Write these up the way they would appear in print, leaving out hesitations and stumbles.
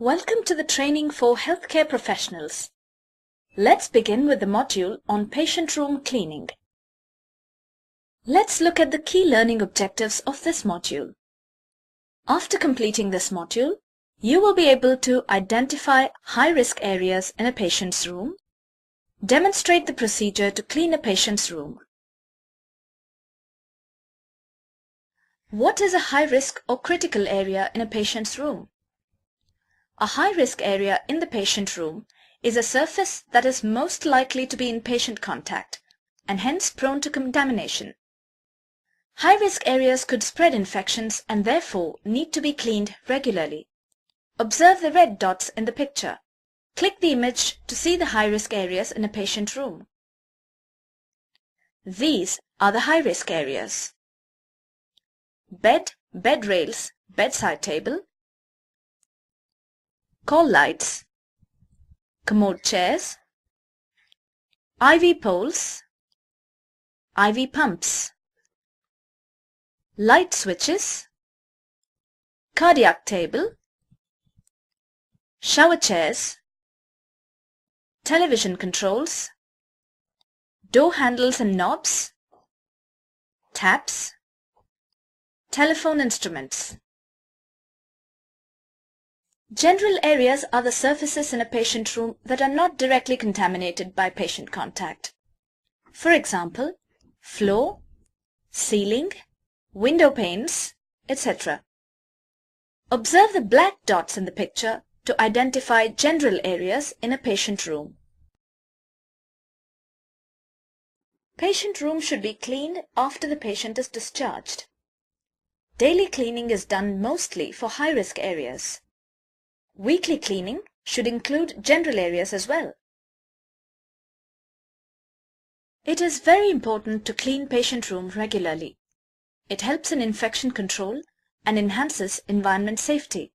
Welcome to the training for healthcare professionals. Let's begin with the module on patient room cleaning. Let's look at the key learning objectives of this module. After completing this module, you will be able to identify high-risk areas in a patient's room, demonstrate the procedure to clean a patient's room. What is a high-risk or critical area in a patient's room? A high-risk area in the patient room is a surface that is most likely to be in patient contact and hence prone to contamination. High-risk areas could spread infections and therefore need to be cleaned regularly. Observe the red dots in the picture. Click the image to see the high-risk areas in a patient room. These are the high-risk areas: bed, bed rails, bedside table, call lights, commode chairs, IV poles, IV pumps, light switches, cardiac table, shower chairs, television controls, door handles and knobs, taps, telephone instruments. General areas are the surfaces in a patient room that are not directly contaminated by patient contact. For example, floor, ceiling, window panes, etc. Observe the black dots in the picture to identify general areas in a patient room. Patient room should be cleaned after the patient is discharged. Daily cleaning is done mostly for high-risk areas. Weekly cleaning should include general areas as well. It is very important to clean patient room regularly. It helps in infection control and enhances environment safety.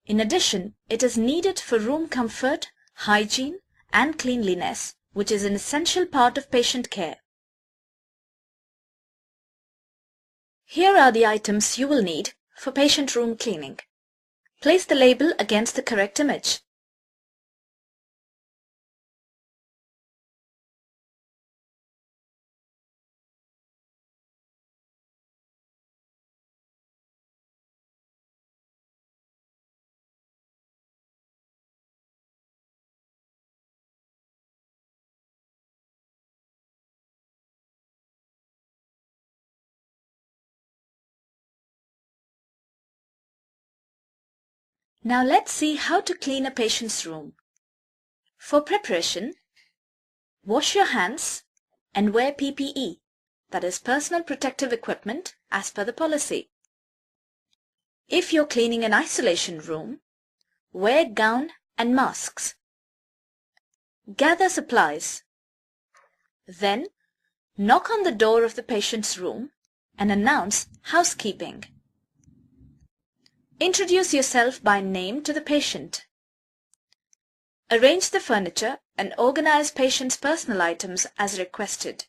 In addition, it is needed for room comfort, hygiene, and cleanliness, which is an essential part of patient care. Here are the items you will need for patient room cleaning. Place the label against the correct image. Now let's see how to clean a patient's room. For preparation, wash your hands and wear PPE, that is personal protective equipment, as per the policy. If you're cleaning an isolation room, wear gown and masks. Gather supplies. Then, knock on the door of the patient's room and announce housekeeping. Introduce yourself by name to the patient. Arrange the furniture and organize patient's personal items as requested.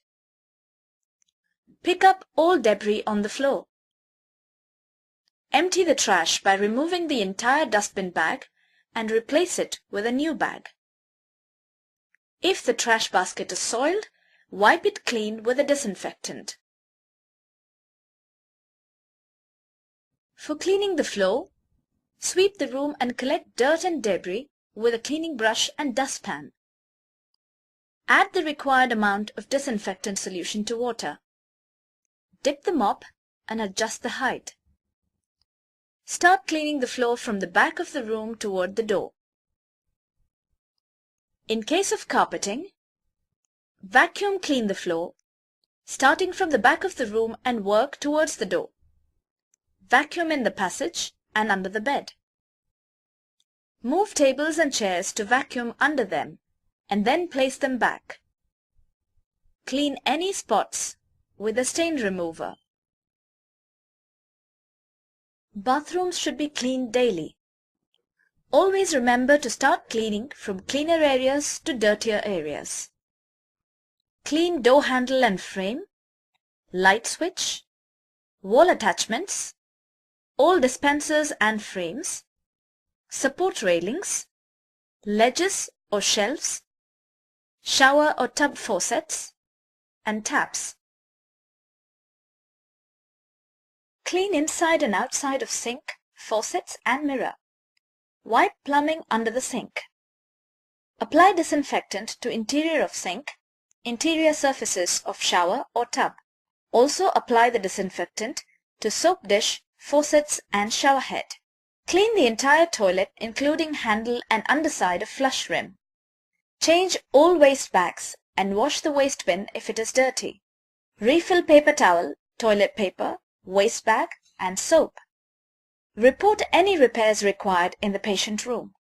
Pick up all debris on the floor. Empty the trash by removing the entire dustbin bag and replace it with a new bag. If the trash basket is soiled, wipe it clean with a disinfectant. For cleaning the floor, sweep the room and collect dirt and debris with a cleaning brush and dustpan. Add the required amount of disinfectant solution to water. Dip the mop and adjust the height. Start cleaning the floor from the back of the room toward the door. In case of carpeting, vacuum clean the floor, starting from the back of the room and work towards the door. Vacuum in the passage and under the bed. Move tables and chairs to vacuum under them and then place them back. Clean any spots with a stain remover. Bathrooms should be cleaned daily. Always remember to start cleaning from cleaner areas to dirtier areas. Clean door handle and frame, light switch, wall attachments, all dispensers and frames, support railings, ledges or shelves, shower or tub faucets, and taps. Clean inside and outside of sink, faucets and mirror. Wipe plumbing under the sink. Apply disinfectant to interior of sink, interior surfaces of shower or tub. Also apply the disinfectant to soap dish, faucets and shower head. Clean the entire toilet including handle and underside of flush rim. Change all waste bags and wash the waste bin if it is dirty. Refill paper towel, toilet paper, waste bag and soap. Report any repairs required in the patient room.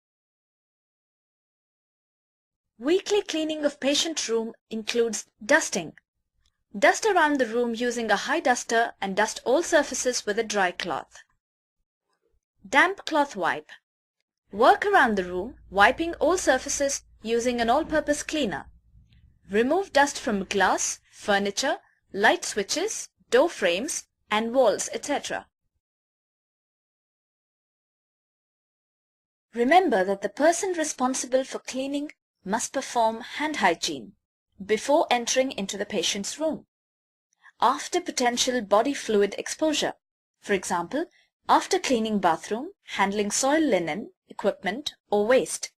Weekly cleaning of patient room includes dusting. Dust around the room using a high duster and dust all surfaces with a dry cloth. Damp cloth wipe. Work around the room, wiping all surfaces using an all-purpose cleaner. Remove dust from glass, furniture, light switches, door frames, and walls, etc. Remember that the person responsible for cleaning must perform hand hygiene before entering into the patient's room, after potential body fluid exposure, for example, after cleaning bathroom, handling soil linen, equipment or waste,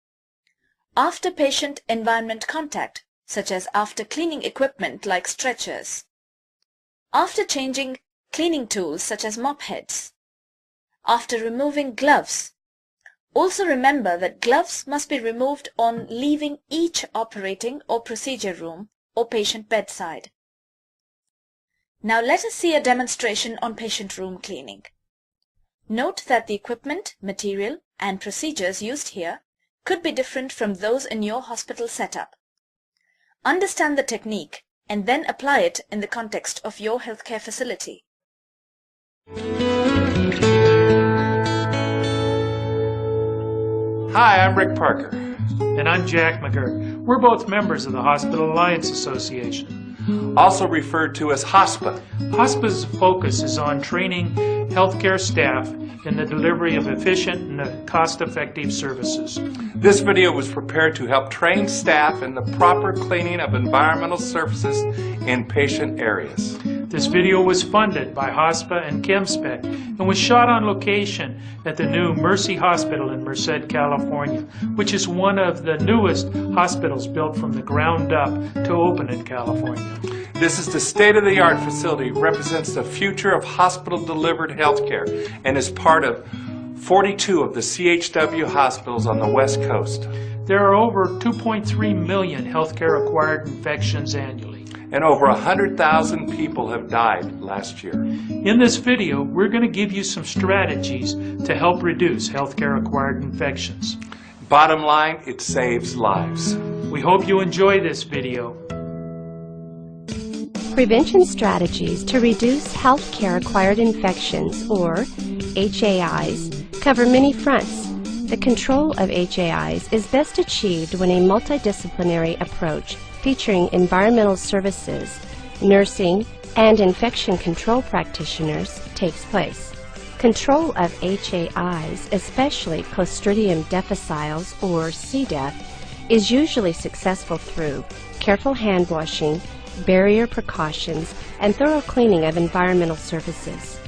after patient environment contact, such as after cleaning equipment like stretchers, after changing cleaning tools such as mop heads, after removing gloves. Also remember that gloves must be removed on leaving each operating or procedure room or patient bedside. Now let us see a demonstration on patient room cleaning. Note that the equipment, material, and procedures used here could be different from those in your hospital setup. Understand the technique and then apply it in the context of your healthcare facility. Hi, I'm Rick Parker. And I'm Jack McGirt. We're both members of the Hospital Alliance Association, Also referred to as HOSPA. HOSPA's focus is on training healthcare staff in the delivery of efficient and cost-effective services. This video was prepared to help train staff in the proper cleaning of environmental surfaces in patient areas. This video was funded by HOSPA and ChemSpec and was shot on location at the new Mercy Hospital in Merced, California, which is one of the newest hospitals built from the ground up to open in California. This is the state-of-the-art facility, represents the future of hospital-delivered healthcare, and is part of 42 of the CHW hospitals on the West Coast. There are over 2.3 million healthcare-acquired infections annually. And over 100,000 people have died last year. In this video, we're going to give you some strategies to help reduce healthcare-acquired infections. Bottom line, it saves lives. We hope you enjoy this video. Prevention strategies to reduce healthcare-acquired infections, or HAIs, cover many fronts. The control of HAIs is best achieved when a multidisciplinary approach featuring environmental services, nursing, and infection control practitioners takes place. Control of HAIs, especially Clostridium difficiles or C. diff, is usually successful through careful hand washing, barrier precautions, and thorough cleaning of environmental surfaces.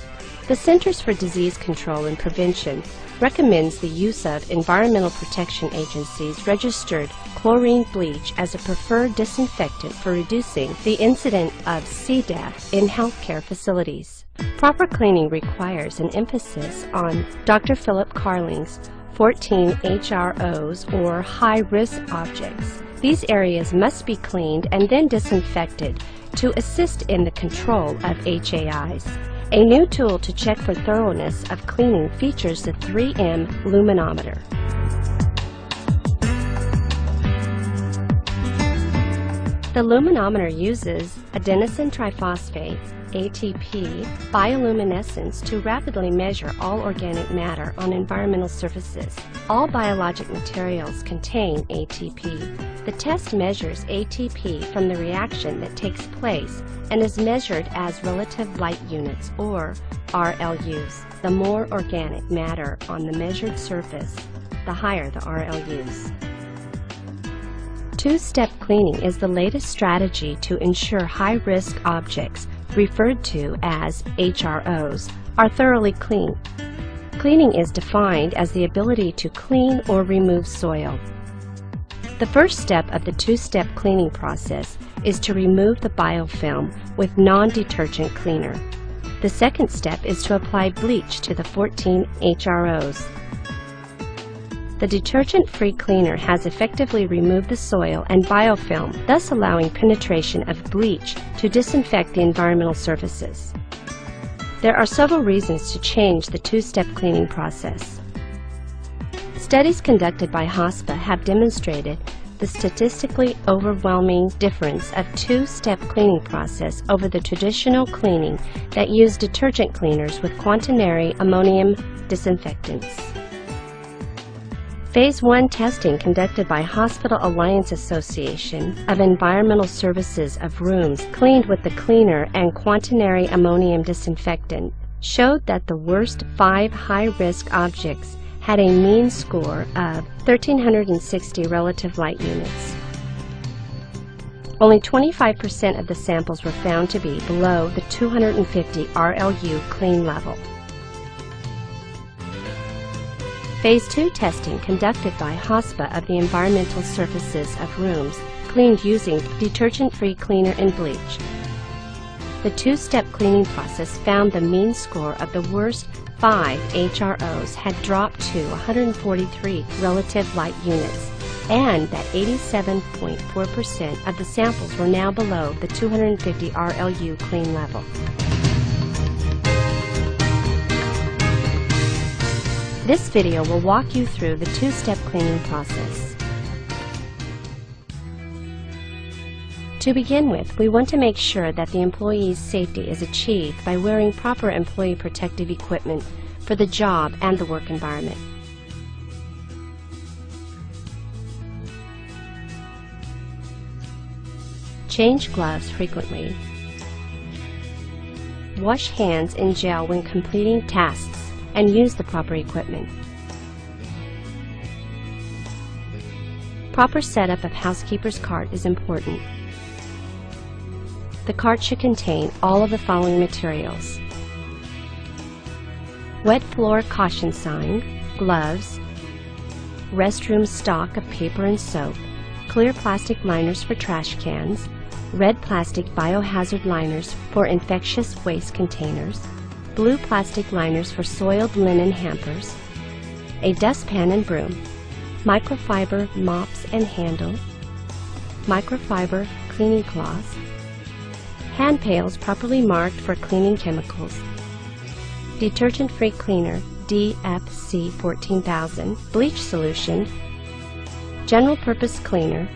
The Centers for Disease Control and Prevention recommends the use of Environmental Protection Agency's registered chlorine bleach as a preferred disinfectant for reducing the incidence of C. diff in healthcare facilities. Proper cleaning requires an emphasis on Dr. Philip Carling's 14 HROs, or high-risk objects. These areas must be cleaned and then disinfected to assist in the control of HAIs. A new tool to check for thoroughness of cleaning features the 3M luminometer. The luminometer uses adenosine triphosphate, ATP, bioluminescence to rapidly measure all organic matter on environmental surfaces. All biologic materials contain ATP. The test measures ATP from the reaction that takes place and is measured as relative light units, or RLUs, the more organic matter on the measured surface. the higher the RLUs. Two-step cleaning is the latest strategy to ensure high-risk objects, referred to as HROs, are thoroughly clean. Cleaning is defined as the ability to clean or remove soil. The first step of the two-step cleaning process is to remove the biofilm with non-detergent cleaner. The second step is to apply bleach to the 14 HROs. The detergent-free cleaner has effectively removed the soil and biofilm, thus allowing penetration of bleach to disinfect the environmental surfaces. There are several reasons to change the two-step cleaning process. Studies conducted by HOSPA have demonstrated the statistically overwhelming difference of two-step cleaning process over the traditional cleaning that used detergent cleaners with quaternary ammonium disinfectants. Phase 1 testing conducted by Hospital Alliance Association of Environmental Services of rooms cleaned with the cleaner and quaternary ammonium disinfectant showed that the worst 5 high-risk objects had a mean score of 1,360 relative light units. Only 25% of the samples were found to be below the 250 RLU clean level. Phase 2 testing conducted by HOSPA of the environmental surfaces of rooms cleaned using detergent-free cleaner and bleach. The two-step cleaning process found the mean score of the worst 5 HROs had dropped to 143 relative light units, and that 87.4% of the samples were now below the 250 RLU clean level. This video will walk you through the two-step cleaning process. To begin with, we want to make sure that the employee's safety is achieved by wearing proper employee protective equipment for the job and the work environment. Change gloves frequently. Wash hands in gel when completing tasks and use the proper equipment. Proper setup of housekeeper's cart is important. The cart should contain all of the following materials: wet floor caution sign, gloves, restroom stock of paper and soap, clear plastic liners for trash cans, red plastic biohazard liners for infectious waste containers, blue plastic liners for soiled linen hampers, a dustpan and broom, microfiber mops and handle, microfiber cleaning cloths, hand pails properly marked for cleaning chemicals, detergent-free cleaner DFC 14000, bleach solution, general purpose cleaner,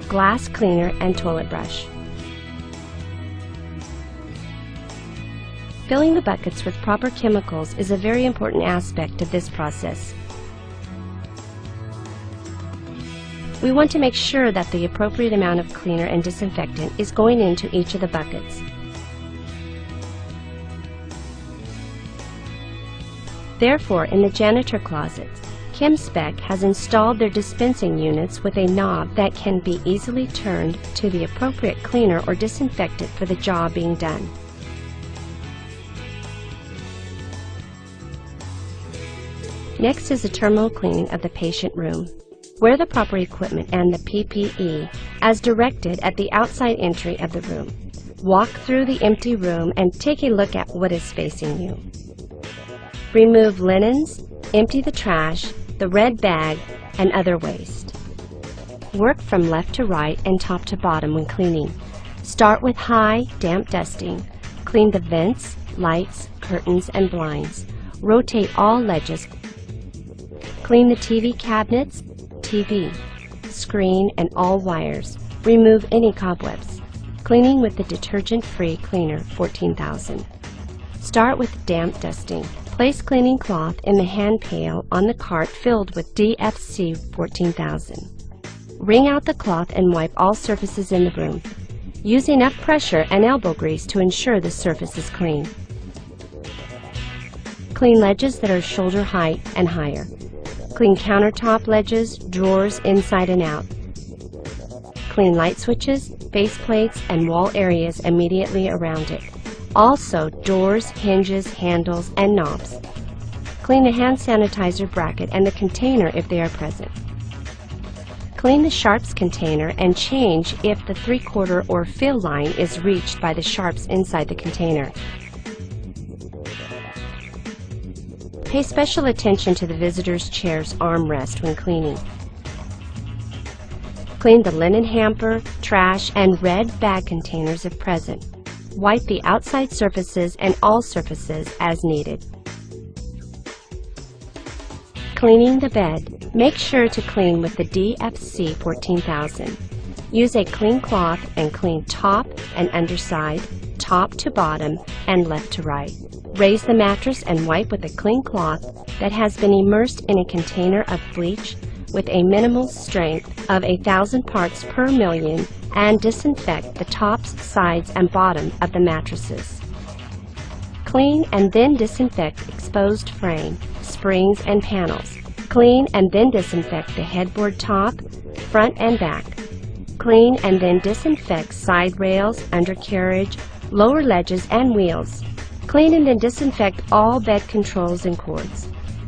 glass cleaner and toilet brush. Filling the buckets with proper chemicals is a very important aspect of this process. We want to make sure that the appropriate amount of cleaner and disinfectant is going into each of the buckets. Therefore, in the janitor closets, ChemSpec has installed their dispensing units with a knob that can be easily turned to the appropriate cleaner or disinfectant for the job being done. Next is the terminal cleaning of the patient room. Wear the proper equipment and the PPE as directed at the outside entry of the room. Walk through the empty room and take a look at what is facing you. Remove linens, empty the trash, the red bag, and other waste. Work from left to right and top to bottom when cleaning. Start with high, damp dusting. Clean the vents, lights, curtains, and blinds. Rotate all ledges. Clean the TV cabinets, TV, screen, and all wires. Remove any cobwebs. Cleaning with the detergent-free cleaner 14000. Start with damp dusting. Place cleaning cloth in the hand pail on the cart filled with DFC 14000. Wring out the cloth and wipe all surfaces in the room. Use enough pressure and elbow grease to ensure the surface is clean. Clean ledges that are shoulder height and higher. Clean countertop ledges, drawers inside and out. Clean light switches, base plates, and wall areas immediately around it. Also, doors, hinges, handles, and knobs. Clean the hand sanitizer bracket and the container if they are present. Clean the sharps container and change if the 3/4 or fill line is reached by the sharps inside the container. Pay special attention to the visitor's chair's armrest when cleaning. Clean the linen hamper, trash, and red bag containers if present. Wipe the outside surfaces and all surfaces as needed. Cleaning the bed. Make sure to clean with the DFC 14000. Use a clean cloth and clean top and underside, top to bottom, and left to right. Raise the mattress and wipe with a clean cloth that has been immersed in a container of bleach with a minimal strength of 1,000 parts per million, and disinfect the tops, sides, and bottom of the mattresses. Clean and then disinfect exposed frame, springs, and panels. Clean and then disinfect the headboard top, front, and back. Clean and then disinfect side rails, undercarriage, lower ledges, and wheels. Clean and then disinfect all bed controls and cords.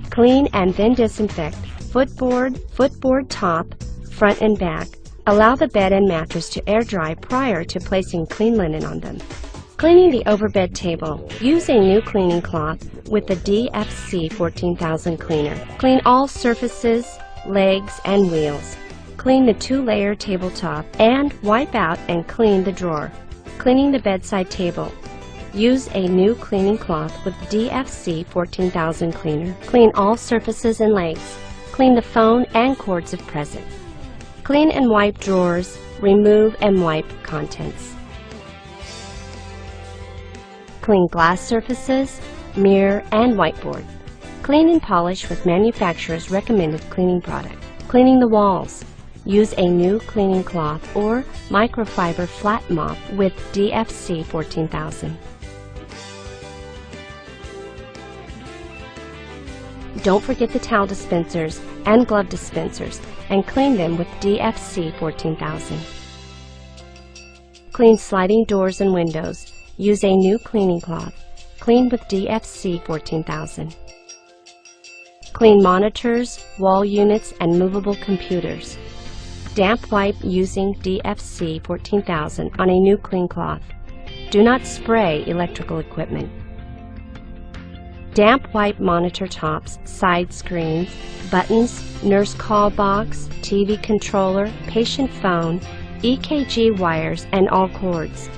Clean and then disinfect footboard top, front and back. Allow the bed and mattress to air dry prior to placing clean linen on them. Cleaning the overbed table. Use a new cleaning cloth with the DFC 14000 cleaner. Clean all surfaces, legs, and wheels. Clean the 2-layer tabletop and wipe out and clean the drawer. Cleaning the bedside table. Use a new cleaning cloth with DFC 14000 cleaner. Clean all surfaces and legs. Clean the phone and cords if present. Clean and wipe drawers. Remove and wipe contents. Clean glass surfaces, mirror, and whiteboard. Clean and polish with manufacturer's recommended cleaning product. Cleaning the walls. Use a new cleaning cloth or microfiber flat mop with DFC 14000. Don't forget the towel dispensers and glove dispensers and clean them with DFC 14000. Clean sliding doors and windows. Use a new cleaning cloth. Clean with DFC 14000. Clean monitors, wall units, and movable computers. Damp wipe using DFC 14000 on a new clean cloth. Do not spray electrical equipment. Damp wipe monitor tops, side screens, buttons, nurse call box, TV controller, patient phone, EKG wires, and all cords.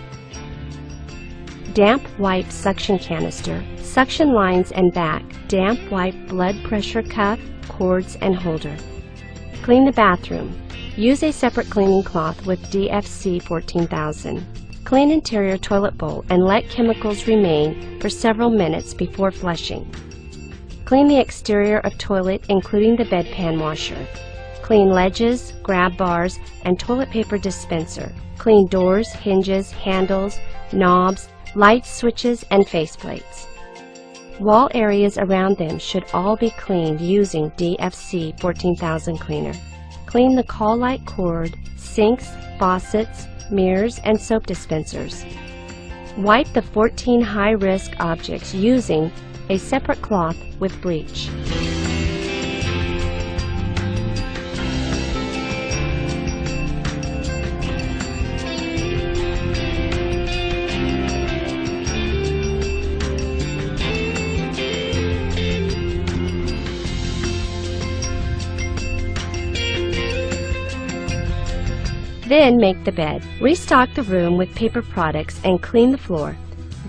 Damp wipe suction canister, suction lines and back. Damp wipe blood pressure cuff, cords, and holder. Clean the bathroom. Use a separate cleaning cloth with DFC 14000. Clean interior toilet bowl and let chemicals remain for several minutes before flushing. Clean the exterior of toilet, including the bedpan washer. Clean ledges, grab bars, and toilet paper dispenser. Clean doors, hinges, handles, knobs, light switches, and faceplates. Wall areas around them should all be cleaned using DFC 14000 cleaner. Clean the call light cord, sinks, faucets, mirrors, and soap dispensers. Wipe the 14 high-risk objects using a separate cloth with bleach. Then make the bed. Restock the room with paper products and clean the floor.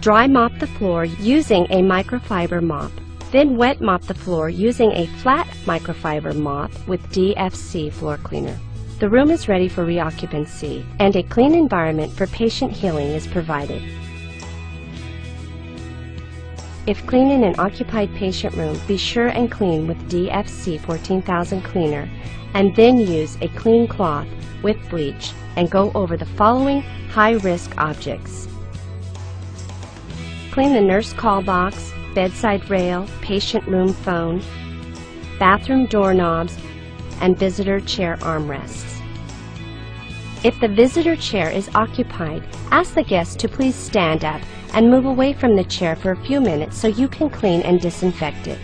Dry mop the floor using a microfiber mop. Then wet mop the floor using a flat microfiber mop with DFC floor cleaner. The room is ready for reoccupancy, and a clean environment for patient healing is provided. If cleaning an occupied patient room, be sure and clean with DFC 14000 cleaner, and then use a clean cloth with bleach and go over the following high-risk objects. Clean the nurse call box, bedside rail, patient room phone. bathroom doorknobs, and visitor chair armrests. If the visitor chair is occupied, ask the guest to please stand up and move away from the chair for a few minutes so you can clean and disinfect it.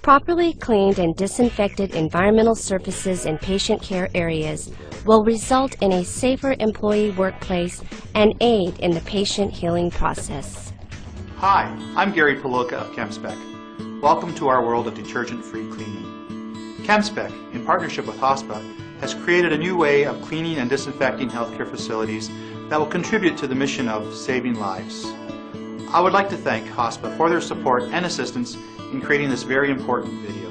Properly cleaned and disinfected environmental surfaces in patient care areas will result in a safer employee workplace and aid in the patient healing process. Hi, I'm Gary Poloka of ChemSpec. Welcome to our world of detergent-free cleaning. ChemSpec, in partnership with HOSPA, has created a new way of cleaning and disinfecting healthcare facilities that will contribute to the mission of saving lives. I would like to thank HOSPA for their support and assistance in creating this very important video.